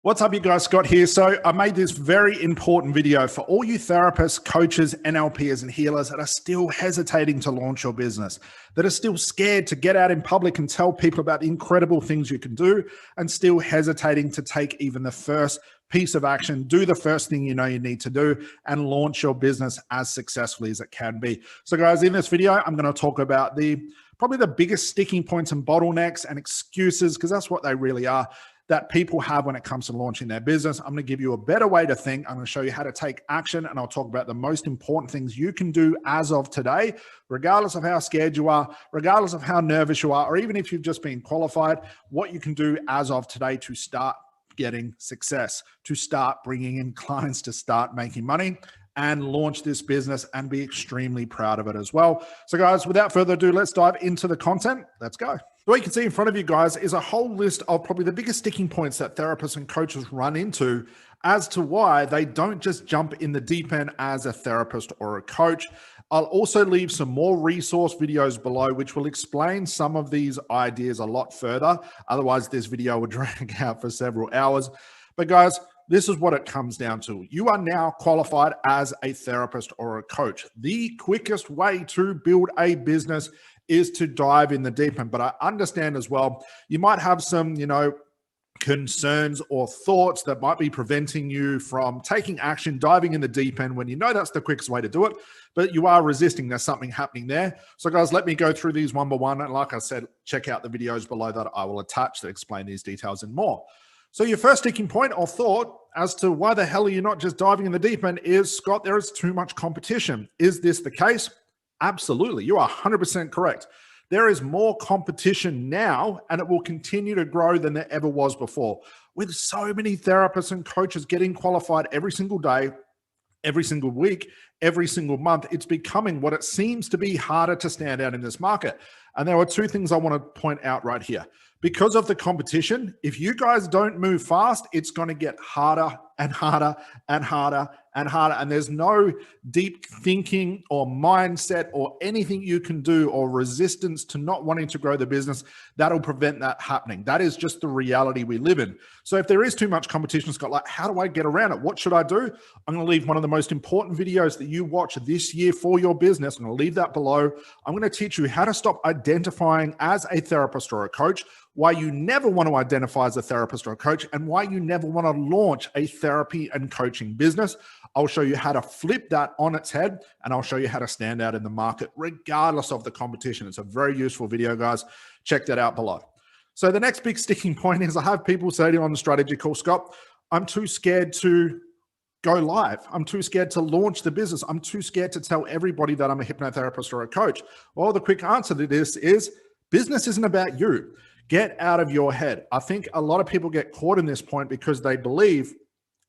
What's up, you guys? Scott here. So I made this very important video for all you therapists, coaches, NLPers, and healers that are still hesitating to launch your business, that are still scared to get out in public and tell people about the incredible things you can do, and still hesitating to take even the first piece of action, do the first thing you know you need to do, and launch your business as successfully as it can be. So guys, in this video, I'm going to talk about probably the biggest sticking points and bottlenecks and excuses, because that's what they really are, that people have when it comes to launching their business. I'm going to give you a better way to think. I'm going to show you how to take action, and I'll talk about the most important things you can do as of today, regardless of how scared you are, regardless of how nervous you are, or even if you've just been qualified, what you can do as of today to start getting success, to start bringing in clients, to start making money and launch this business and be extremely proud of it as well. So guys, without further ado, let's dive into the content. Let's go. What you can see in front of you guys is a whole list of probably the biggest sticking points that therapists and coaches run into as to why they don't just jump in the deep end as a therapist or a coach. I'll also leave some more resource videos below, which will explain some of these ideas a lot further. Otherwise, this video would drag out for several hours. But guys, this is what it comes down to. You are now qualified as a therapist or a coach. The quickest way to build a business is to dive in the deep end. But I understand as well, you might have some, concerns or thoughts that might be preventing you from taking action, diving in the deep end when you know that's the quickest way to do it, but you are resisting. There's something happening there. So guys, let me go through these one by one. And like I said, check out the videos below that I will attach that explain these details and more. So your first sticking point or thought as to why the hell are you not just diving in the deep end is, Scott, there is too much competition. Is this the case? Absolutely. You are 100% correct. There is more competition now, and it will continue to grow than there ever was before. With so many therapists and coaches getting qualified every single day, every single week, every single month, it's becoming what it seems to be harder to stand out in this market. And there are two things I want to point out right here. Because of the competition, if you guys don't move fast, it's going to get harder and harder and harder and harder. And there's no deep thinking or mindset or anything you can do or resistance to not wanting to grow the business that'll prevent that happening. That is just the reality we live in. So if there is too much competition, Scott, like, how do I get around it? What should I do? I'm going to leave one of the most important videos that you watch this year for your business. I'm going to leave that below. I'm going to teach you how to stop identifying as a therapist or a coach, why you never want to identify as a therapist or a coach, and why you never want to launch a therapy and coaching business. I'll show you how to flip that on its head, and I'll show you how to stand out in the market regardless of the competition. It's a very useful video, guys. Check that out below. So the next big sticking point is I have people say to me on the strategy call, Scott, I'm too scared to go live. I'm too scared to launch the business. I'm too scared to tell everybody that I'm a hypnotherapist or a coach. Well, the quick answer to this is business isn't about you. Get out of your head. I think a lot of people get caught in this point because they believe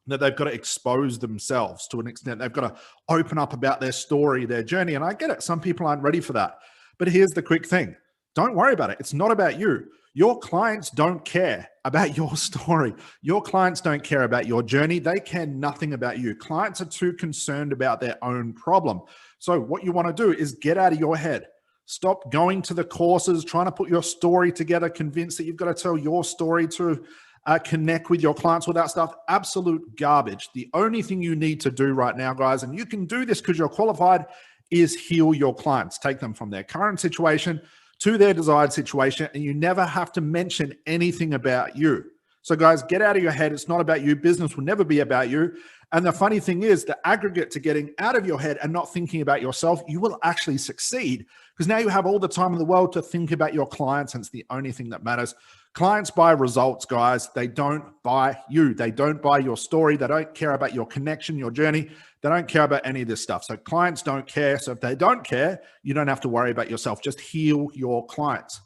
that they've got to expose themselves to an extent. They've got to open up about their story, their journey. And I get it. Some people aren't ready for that. But here's the quick thing. Don't worry about it. It's not about you. Your clients don't care about your story. Your clients don't care about your journey. They care nothing about you. Clients are too concerned about their own problem. So what you want to do is get out of your head. Stop going to the courses, trying to put your story together, convinced that you've got to tell your story to connect with your clients, all that stuff. Absolute garbage. The only thing you need to do right now, guys, and you can do this because you're qualified, is heal your clients. Take them from their current situation to their desired situation, and you never have to mention anything about you. So guys, get out of your head. It's not about you. Business will never be about you. And the funny thing is, the aggregate to getting out of your head and not thinking about yourself, you will actually succeed because now you have all the time in the world to think about your clients, and it's the only thing that matters. Clients buy results, guys. They don't buy you. They don't buy your story. They don't care about your connection, your journey. They don't care about any of this stuff. So clients don't care. So if they don't care, you don't have to worry about yourself. Just heal your clients.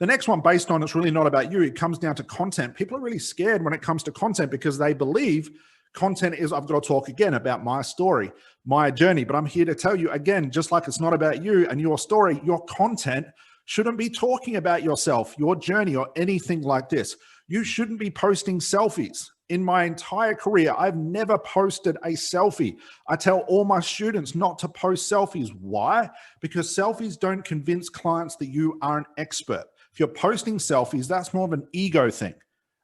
The next one, based on it's really not about you, it comes down to content. People are really scared when it comes to content because they believe content is, I've got to talk again about my story, my journey. But I'm here to tell you again, just like it's not about you and your story, your content shouldn't be talking about yourself, your journey, or anything like this. You shouldn't be posting selfies. In my entire career, I've never posted a selfie. I tell all my students not to post selfies. Why? Because selfies don't convince clients that you are an expert. If you're posting selfies, that's more of an ego thing.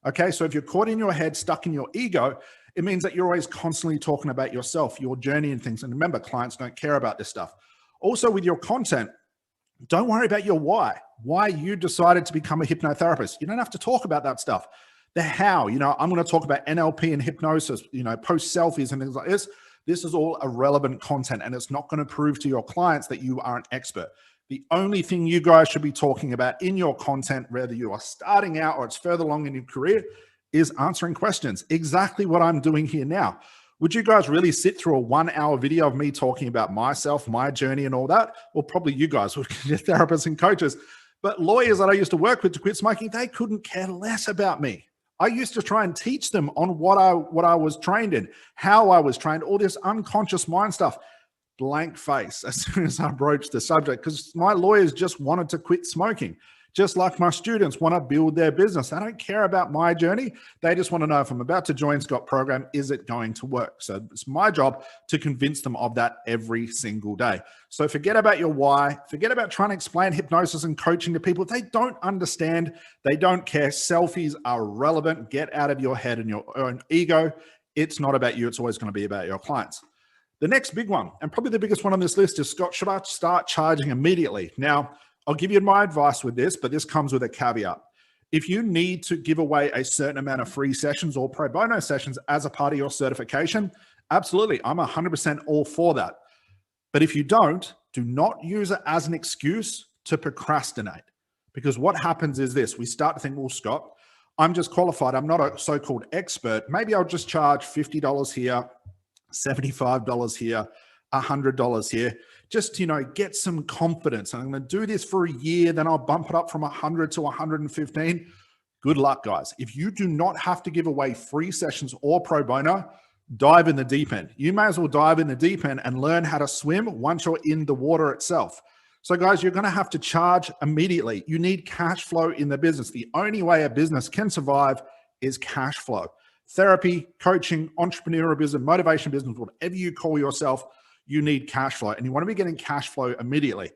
Okay, so if you're caught in your head, stuck in your ego, it means that you're always constantly talking about yourself, your journey and things. And remember, clients don't care about this stuff. Also with your content, don't worry about your why you decided to become a hypnotherapist. You don't have to talk about that stuff. The how, I'm going to talk about NLP and hypnosis, post selfies and things like this. This is all irrelevant content, and it's not going to prove to your clients that you are an expert. The only thing you guys should be talking about in your content, whether you are starting out or it's further along in your career, is answering questions. Exactly what I'm doing here now. Would you guys really sit through a 1 hour video of me talking about myself, my journey and all that? Well, probably you guys would, therapists and coaches. But lawyers that I used to work with to quit smoking, they couldn't care less about me. I used to try and teach them on what I was trained in, how I was trained, all this unconscious mind stuff. Blank face as soon as I broached the subject, because my lawyers just wanted to quit smoking. Just like my students want to build their business. They don't care about my journey. They just want to know, if I'm about to join Scott program, is it going to work? So it's my job to convince them of that every single day. So forget about your why. Forget about trying to explain hypnosis and coaching to people. They don't understand. They don't care. Selfies are relevant. Get out of your head and your own ego. It's not about you. It's always going to be about your clients. The next big one, and probably the biggest one on this list, is, Scott, should I start charging immediately? Now, I'll give you my advice with this, but this comes with a caveat. If you need to give away a certain amount of free sessions or pro bono sessions as a part of your certification, absolutely, I'm 100% all for that. But if you don't, do not use it as an excuse to procrastinate. Because what happens is this: we start to think, well, Scott, I'm just qualified. I'm not a so-called expert. Maybe I'll just charge $50 here, $75 here, $100 here. Just, get some confidence. I'm going to do this for a year, then I'll bump it up from 100 to 115. Good luck, guys. If you do not have to give away free sessions or pro bono, dive in the deep end. You may as well dive in the deep end and learn how to swim once you're in the water itself. So guys, you're going to have to charge immediately. You need cash flow in the business. The only way a business can survive is cash flow. Therapy, coaching, entrepreneurial business, motivation business, whatever you call yourself, you need cash flow, and you want to be getting cash flow immediately.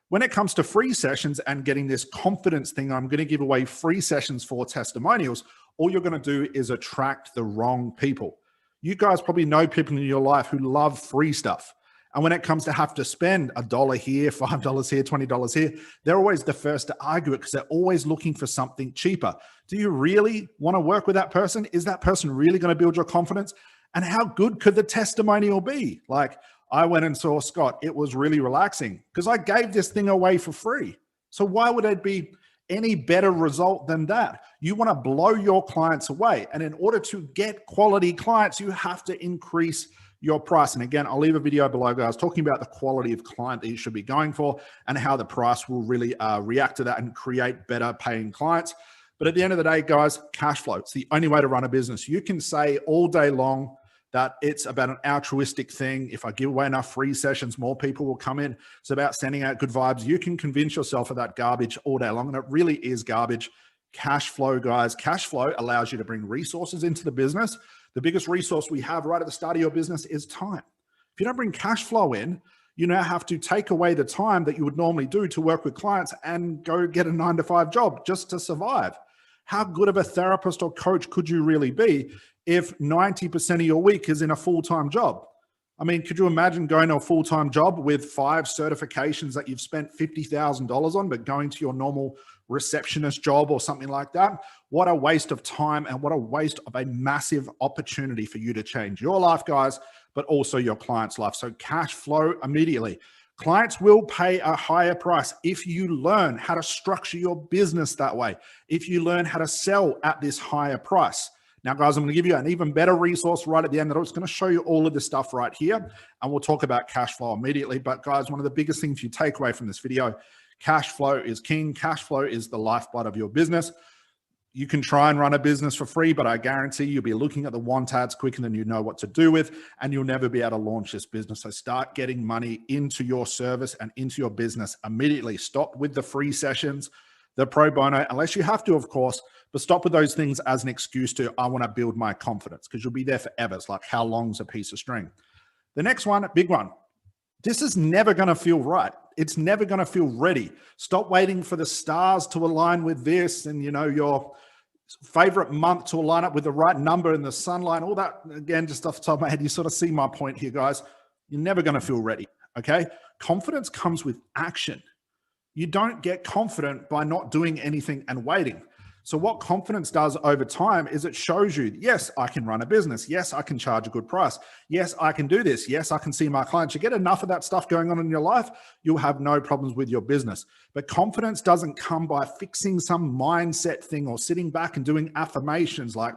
When it comes to free sessions and getting this confidence thing, I'm going to give away free sessions for testimonials. All you're going to do is attract the wrong people. You guys probably know people in your life who love free stuff. And when it comes to have to spend $1 here, $5 here, $20 here, they're always the first to argue it because they're always looking for something cheaper. Do you really want to work with that person? Is that person really going to build your confidence? And how good could the testimonial be? Like, I went and saw Scott. It was really relaxing because I gave this thing away for free. So why would it be any better result than that? You want to blow your clients away. And in order to get quality clients, you have to increase your price. And again, I'll leave a video below, guys, talking about the quality of client that you should be going for and how the price will really react to that and create better paying clients. But at the end of the day, guys, cash flow. It's the only way to run a business. You can say all day long that it's about an altruistic thing. If I give away enough free sessions, more people will come in. It's about sending out good vibes. You can convince yourself of that garbage all day long, and it really is garbage. Cash flow, guys. Cash flow allows you to bring resources into the business. The biggest resource we have right at the start of your business is time. If you don't bring cash flow in, you now have to take away the time that you would normally do to work with clients and go get a 9-to-5 job just to survive. How good of a therapist or coach could you really be if 90% of your week is in a full-time job? I mean, could you imagine going to a full-time job with 5 certifications that you've spent $50,000 on, but going to your normal receptionist job or something like that? What a waste of time and what a waste of a massive opportunity for you to change your life, guys, but also your client's life. So cash flow immediately. Clients will pay a higher price if you learn how to structure your business that way, if you learn how to sell at this higher price. Now, guys, I'm going to give you an even better resource right at the end that I'm just going to show you all of this stuff right here, and we'll talk about cash flow immediately. But guys, one of the biggest things you take away from this video, cash flow is king. Cash flow is the lifeblood of your business. You can try and run a business for free, but I guarantee you'll be looking at the want ads quicker than you know what to do with, and you'll never be able to launch this business. So start getting money into your service and into your business immediately. Stop with the free sessions, the pro bono, unless you have to, of course, but stop with those things as an excuse to, I want to build my confidence, because you'll be there forever. It's like, how long's a piece of string? The next one, big one. This is never going to feel right. It's never going to feel ready. Stop waiting for the stars to align with this and, your favorite month to line up with the right number in the sunlight, all that. Again, just off the top of my head, you sort of see my point here, guys. You're never going to feel ready. Okay. Confidence comes with action. You don't get confident by not doing anything and waiting. So what confidence does over time is it shows you, yes, I can run a business. Yes, I can charge a good price. Yes, I can do this. Yes, I can see my clients. You get enough of that stuff going on in your life, you'll have no problems with your business. But confidence doesn't come by fixing some mindset thing or sitting back and doing affirmations like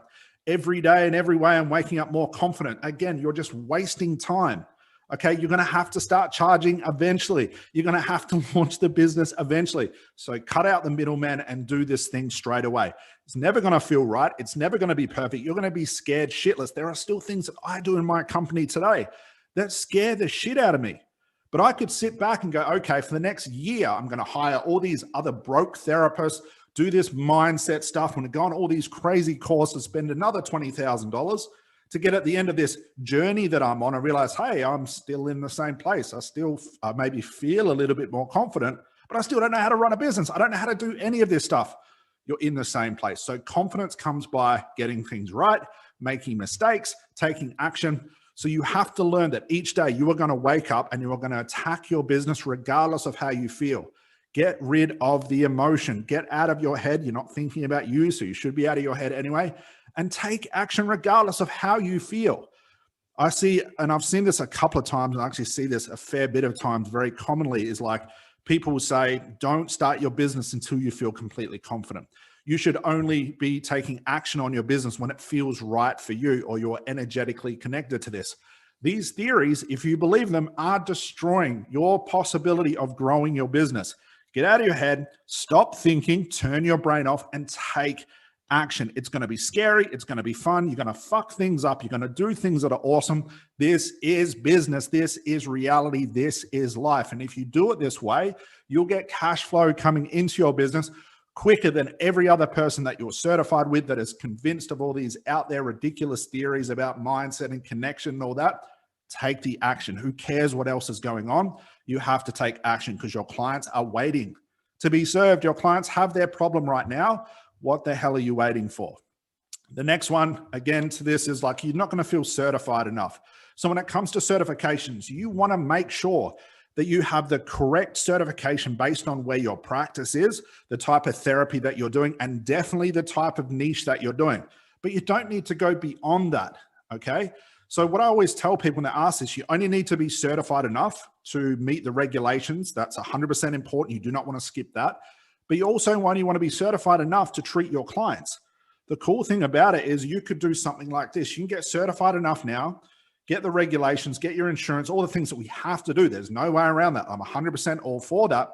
every day and every way I'm waking up more confident. Again, you're just wasting time. Okay, you're going to have to start charging eventually. You're going to have to launch the business eventually. So cut out the middleman and do this thing straight away. It's never going to feel right. It's never going to be perfect. You're going to be scared shitless. There are still things that I do in my company today that scare the shit out of me. But I could sit back and go, okay, for the next year, I'm going to hire all these other broke therapists, do this mindset stuff. I'm going to go on all these crazy courses, spend another $20,000 to get at the end of this journey that I'm on and realize, hey, I'm still in the same place. I maybe feel a little bit more confident, but I still don't know how to run a business. I don't know how to do any of this stuff. You're in the same place. So confidence comes by getting things right, making mistakes, taking action. So you have to learn that each day you are going to wake up and you are going to attack your business regardless of how you feel. Get rid of the emotion. Get out of your head. You're not thinking about you, so you should be out of your head anyway. And take action regardless of how you feel. I see, and I've seen this a couple of times, and I actually see this a fair bit of times very commonly, is like people will say, don't start your business until you feel completely confident. You should only be taking action on your business when it feels right for you or you're energetically connected to this. These theories, if you believe them, are destroying your possibility of growing your business. Get out of your head, stop thinking, turn your brain off, and take action. It's going to be scary. It's going to be fun. You're going to fuck things up. You're going to do things that are awesome. This is business. This is reality. This is life. And if you do it this way, you'll get cash flow coming into your business quicker than every other person that you're certified with that is convinced of all these out there ridiculous theories about mindset and connection and all that. Take the action. Who cares what else is going on? You have to take action because your clients are waiting to be served. Your clients have their problem right now. What the hell are you waiting for? The next one, again, to this is like, you're not going to feel certified enough. So when it comes to certifications, you want to make sure that you have the correct certification based on where your practice is, the type of therapy that you're doing, and definitely the type of niche that you're doing. But you don't need to go beyond that, okay? So what I always tell people when they ask this, you only need to be certified enough to meet the regulations. That's 100% important. You do not want to skip that. But you also want to be certified enough to treat your clients. The cool thing about it is you could do something like this. You can get certified enough now, get the regulations, get your insurance, all the things that we have to do. There's no way around that. I'm 100% all for that.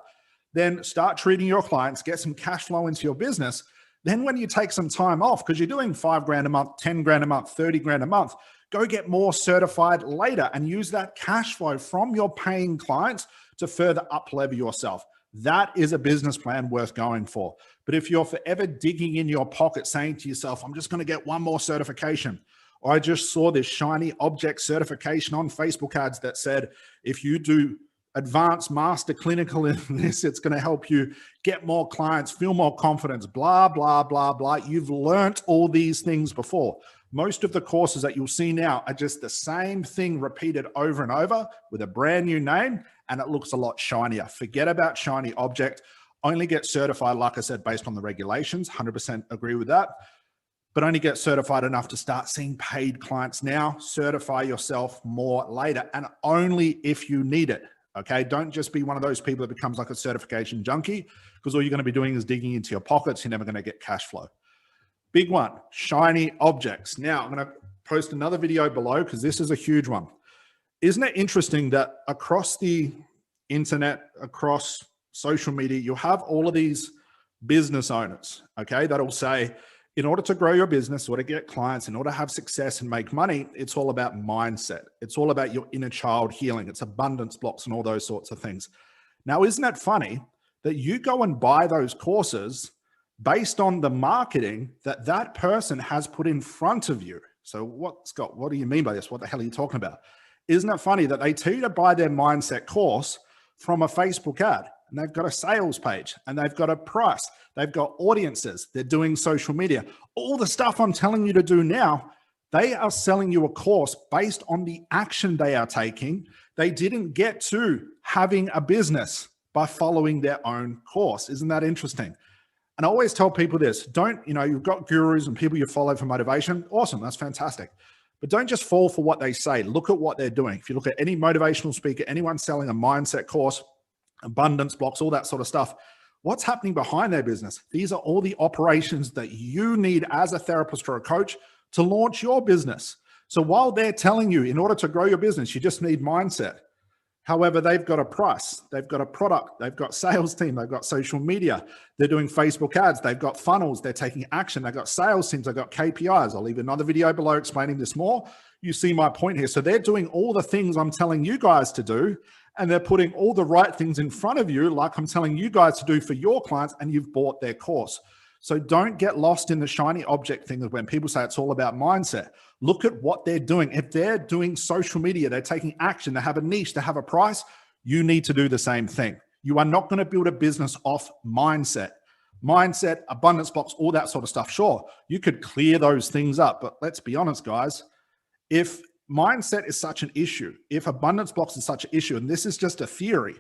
Then start treating your clients, get some cash flow into your business. Then when you take some time off, because you're doing $5,000 a month, $10,000 a month, $30,000 a month, go get more certified later and use that cash flow from your paying clients to further up-level yourself. That is a business plan worth going for. But if you're forever digging in your pocket saying to yourself, I'm just going to get one more certification, or I just saw this shiny object certification on Facebook ads that said, if you do advanced master clinical in this, it's going to help you get more clients, feel more confidence, blah, blah, blah, blah. You've learned all these things before. Most of the courses that you'll see now are just the same thing repeated over and over with a brand new name, and it looks a lot shinier. Forget about shiny object. Only get certified, like I said, based on the regulations. 100% agree with that. But only get certified enough to start seeing paid clients now. Certify yourself more later, and only if you need it. Okay, don't just be one of those people that becomes like a certification junkie, because all you're going to be doing is digging into your pockets. You're never going to get cash flow. Big one, shiny objects. Now, I'm going to post another video below because this is a huge one. Isn't it interesting that across the internet, across social media, you'll have all of these business owners, okay, that'll say, in order to grow your business, or to get clients, in order to have success and make money, it's all about mindset. It's all about your inner child healing. It's abundance blocks and all those sorts of things. Now, isn't it funny that you go and buy those courses based on the marketing that that person has put in front of you? So what, Scott, what do you mean by this? What the hell are you talking about? Isn't it funny that they tell you to buy their mindset course from a Facebook ad? and they've got a sales page, and they've got a price. They've got audiences. They're doing social media. All the stuff I'm telling you to do now, they are selling you a course based on the action they are taking. They didn't get to having a business by following their own course. Isn't that interesting? And I always tell people this, don't, you've got gurus and people you follow for motivation. Awesome. That's fantastic. But don't just fall for what they say. Look at what they're doing. If you look at any motivational speaker, anyone selling a mindset course, abundance blocks, all that sort of stuff, what's happening behind their business? These are all the operations that you need as a therapist or a coach to launch your business. So while they're telling you in order to grow your business, you just need mindset. However, they've got a price, they've got a product, they've got sales team, they've got social media, they're doing Facebook ads, they've got funnels, they're taking action, they've got sales teams, they've got KPIs. I'll leave another video below explaining this more. You see my point here. So they're doing all the things I'm telling you guys to do, and they're putting all the right things in front of you, like I'm telling you guys to do for your clients, and you've bought their course. So don't get lost in the shiny object thing of when people say it's all about mindset. Look at what they're doing. If they're doing social media, they're taking action, they have a niche, they have a price, you need to do the same thing. You are not going to build a business off mindset. Mindset, abundance blocks, all that sort of stuff. Sure, you could clear those things up, but let's be honest, guys. If mindset is such an issue, if abundance blocks is such an issue, and this is just a theory,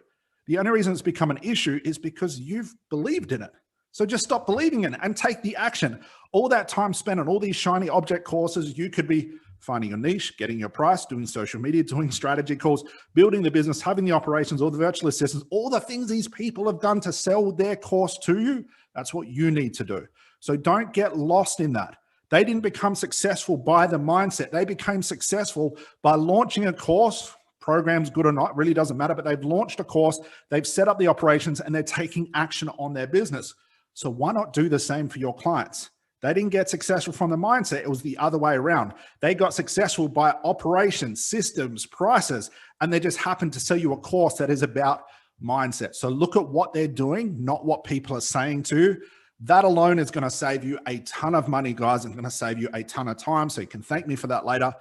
the only reason it's become an issue is because you've believed in it. So just stop believing in it and take the action. All that time spent on all these shiny object courses, you could be finding your niche, getting your price, doing social media, doing strategy calls, building the business, having the operations, all the virtual assistants, all the things these people have done to sell their course to you. That's what you need to do. So don't get lost in that. They didn't become successful by the mindset. They became successful by launching a course. Program's good or not, really doesn't matter, but they've launched a course, they've set up the operations, and they're taking action on their business. So why not do the same for your clients? They didn't get successful from the mindset. It was the other way around. They got successful by operations, systems, prices, and they just happened to sell you a course that is about mindset. So look at what they're doing, not what people are saying to you. That alone is going to save you a ton of money, guys. It's going to save you a ton of time. So you can thank me for that later.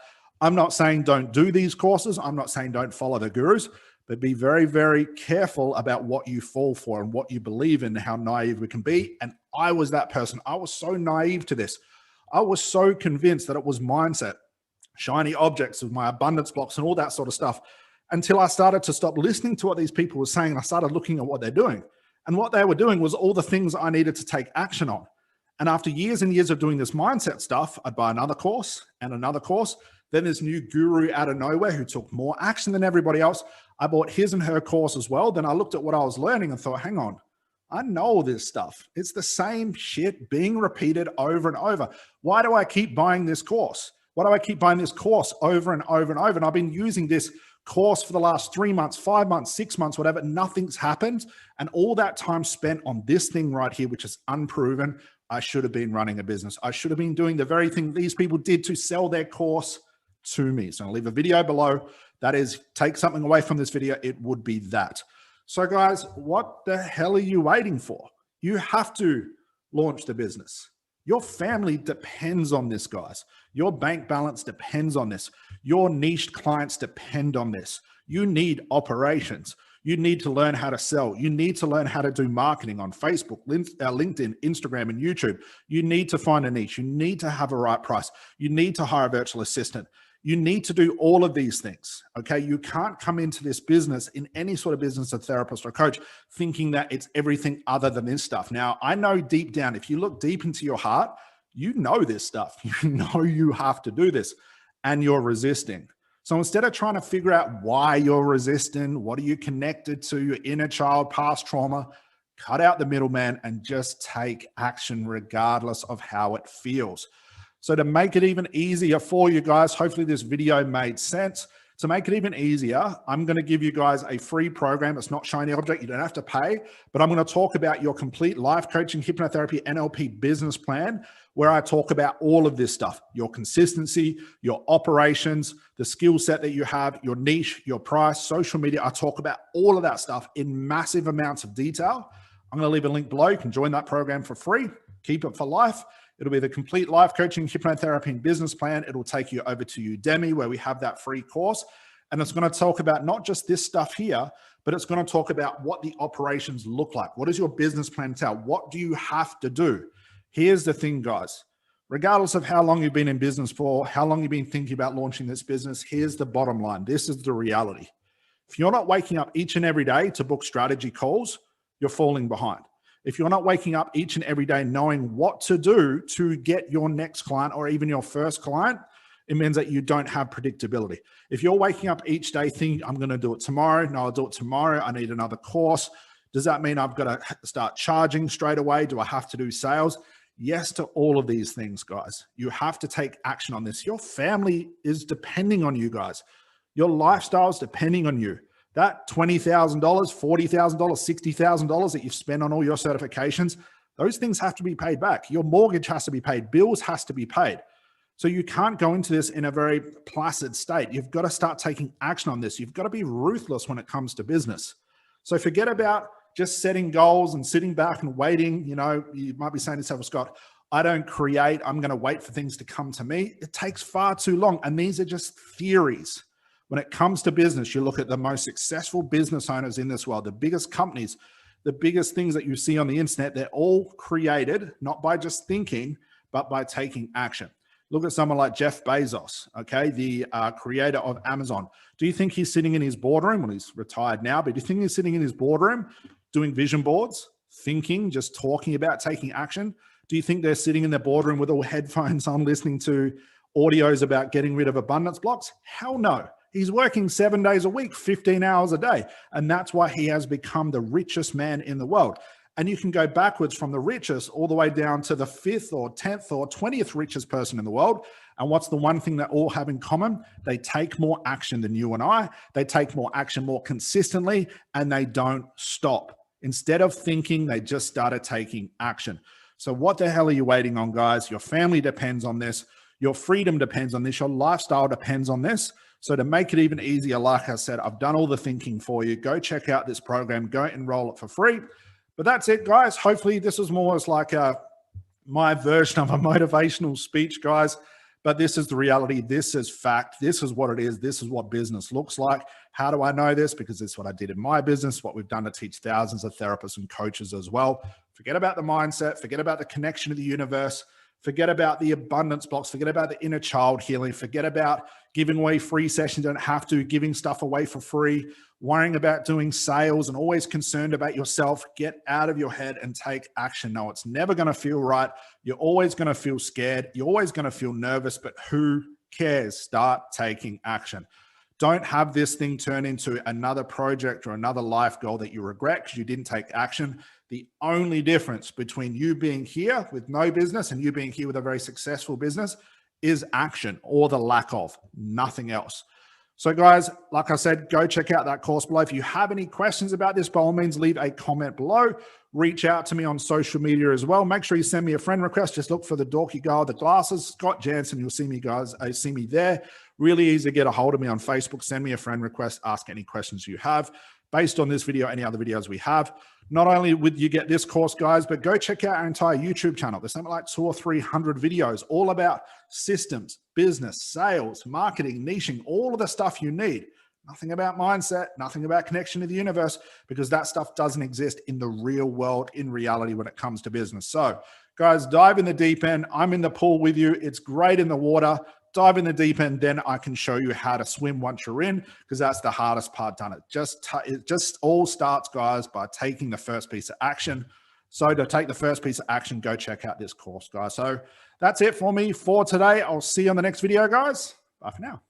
I'm not saying don't do these courses. I'm not saying don't follow the gurus. But be very, very careful about what you fall for and what you believe in, how naive we can be. And I was that person. I was so naive to this. I was so convinced that it was mindset, shiny objects of my abundance blocks and all that sort of stuff, until I started to stop listening to what these people were saying. And I started looking at what they're doing. And what they were doing was all the things I needed to take action on. And after years and years of doing this mindset stuff, I'd buy another course and another course. Then this new guru out of nowhere who took more action than everybody else. I bought his and her course as well. Then I looked at what I was learning and thought, hang on, I know this stuff. It's the same shit being repeated over and over. Why do I keep buying this course? Why do I keep buying this course over and over and over? And I've been using this course for the last 3 months, 5 months, 6 months, whatever. Nothing's happened. And all that time spent on this thing right here, which is unproven, I should have been running a business. I should have been doing the very thing these people did to sell their course to me. So I'll leave a video below. That is, take something away from this video, it would be that. So guys, what the hell are you waiting for? You have to launch the business. Your family depends on this, guys. Your bank balance depends on this. Your niched clients depend on this. You need operations. You need to learn how to sell. You need to learn how to do marketing on Facebook, LinkedIn, Instagram, and YouTube. You need to find a niche. You need to have a right price. You need to hire a virtual assistant. You need to do all of these things, okay? You can't come into this business, in any sort of business, a therapist or a coach, thinking that it's everything other than this stuff. Now, I know deep down, if you look deep into your heart, you know this stuff. You know you have to do this, and you're resisting. So instead of trying to figure out why you're resisting, what are you connected to, your inner child, past trauma, cut out the middleman and just take action regardless of how it feels. So to make it even easier for you guys, hopefully this video made sense. To make it even easier, I'm going to give you guys a free program. It's not shiny object. You don't have to pay, but I'm going to talk about your complete life coaching, hypnotherapy, NLP business plan, where I talk about all of this stuff, your consistency, your operations, the skill set that you have, your niche, your price, social media. I talk about all of that stuff in massive amounts of detail. I'm going to leave a link below. You can join that program for free. Keep it for life. It'll be the complete life coaching, hypnotherapy, and business plan. It'll take you over to Udemy, where we have that free course. And it's going to talk about not just this stuff here, but it's going to talk about what the operations look like. What does your business plan tell? What do you have to do? Here's the thing, guys. Regardless of how long you've been in business for, how long you've been thinking about launching this business, here's the bottom line. This is the reality. If you're not waking up each and every day to book strategy calls, you're falling behind. If you're not waking up each and every day knowing what to do to get your next client or even your first client, it means that you don't have predictability. If you're waking up each day thinking, I'm going to do it tomorrow, no, I'll do it tomorrow, I need another course, does that mean I've got to start charging straight away? Do I have to do sales? Yes to all of these things, guys. You have to take action on this. Your family is depending on you, guys. Your lifestyle is depending on you. That $20,000, $40,000, $60,000 that you've spent on all your certifications, those things have to be paid back. Your mortgage has to be paid. Bills has to be paid. So you can't go into this in a very placid state. You've got to start taking action on this. You've got to be ruthless when it comes to business. So forget about just setting goals and sitting back and waiting. You know, you might be saying to yourself, Scott, I don't create. I'm going to wait for things to come to me. It takes far too long. And these are just theories. When it comes to business, you look at the most successful business owners in this world, the biggest companies, the biggest things that you see on the internet, they're all created, not by just thinking, but by taking action. Look at someone like Jeff Bezos, okay, the creator of Amazon. Do you think he's sitting in his boardroom? Well, he's retired now, but do you think he's sitting in his boardroom doing vision boards, thinking, just talking about taking action? Do you think they're sitting in their boardroom with all headphones on, listening to audios about getting rid of abundance blocks? Hell no. He's working 7 days a week, 15 hours a day. And that's why he has become the richest man in the world. And you can go backwards from the richest all the way down to the 5th or 10th or 20th richest person in the world. And what's the one thing that all have in common? They take more action than you and I. They take more action more consistently, and they don't stop. Instead of thinking, they just started taking action. So what the hell are you waiting on, guys? Your family depends on this. Your freedom depends on this. Your lifestyle depends on this. So to make it even easier, like I said, I've done all the thinking for you. Go check out this program. Go enroll it for free. But that's it, guys. Hopefully this is more as like my version of a motivational speech, guys. But this is the reality. This is fact. This is what it is. This is what business looks like. How do I know this? Because this is what I did in my business, what we've done to teach thousands of therapists and coaches as well. Forget about the mindset. Forget about the connection to the universe. Forget about the abundance blocks. Forget about the inner child healing. Forget about giving away free sessions. You don't have to. Giving stuff away for free. Worrying about doing sales and always concerned about yourself. Get out of your head and take action. No, it's never going to feel right. You're always going to feel scared. You're always going to feel nervous, but who cares? Start taking action. Don't have this thing turn into another project or another life goal that you regret because you didn't take action. The only difference between you being here with no business and you being here with a very successful business is action or the lack of, nothing else. So guys, like I said, go check out that course below. If you have any questions about this, by all means, leave a comment below. Reach out to me on social media as well. Make sure you send me a friend request. Just look for the dorky guy with the glasses, Scott Jansen. You'll see me, guys. See me there. Really easy to get a hold of me on Facebook. Send me a friend request. Ask any questions you have based on this video, any other videos we have. Not only would you get this course, guys, but go check out our entire YouTube channel. There's something like 200 or 300 videos all about systems, business, sales, marketing, niching, all of the stuff you need. Nothing about mindset, nothing about connection to the universe, because that stuff doesn't exist in the real world, in reality, when it comes to business. So guys, dive in the deep end. I'm in the pool with you. It's great in the water. Dive in the deep end, then I can show you how to swim once you're in, because that's the hardest part done. It just all starts, guys, by taking the first piece of action. So to take the first piece of action, go check out this course, guys. So that's it for me for today. I'll see you on the next video, guys. Bye for now.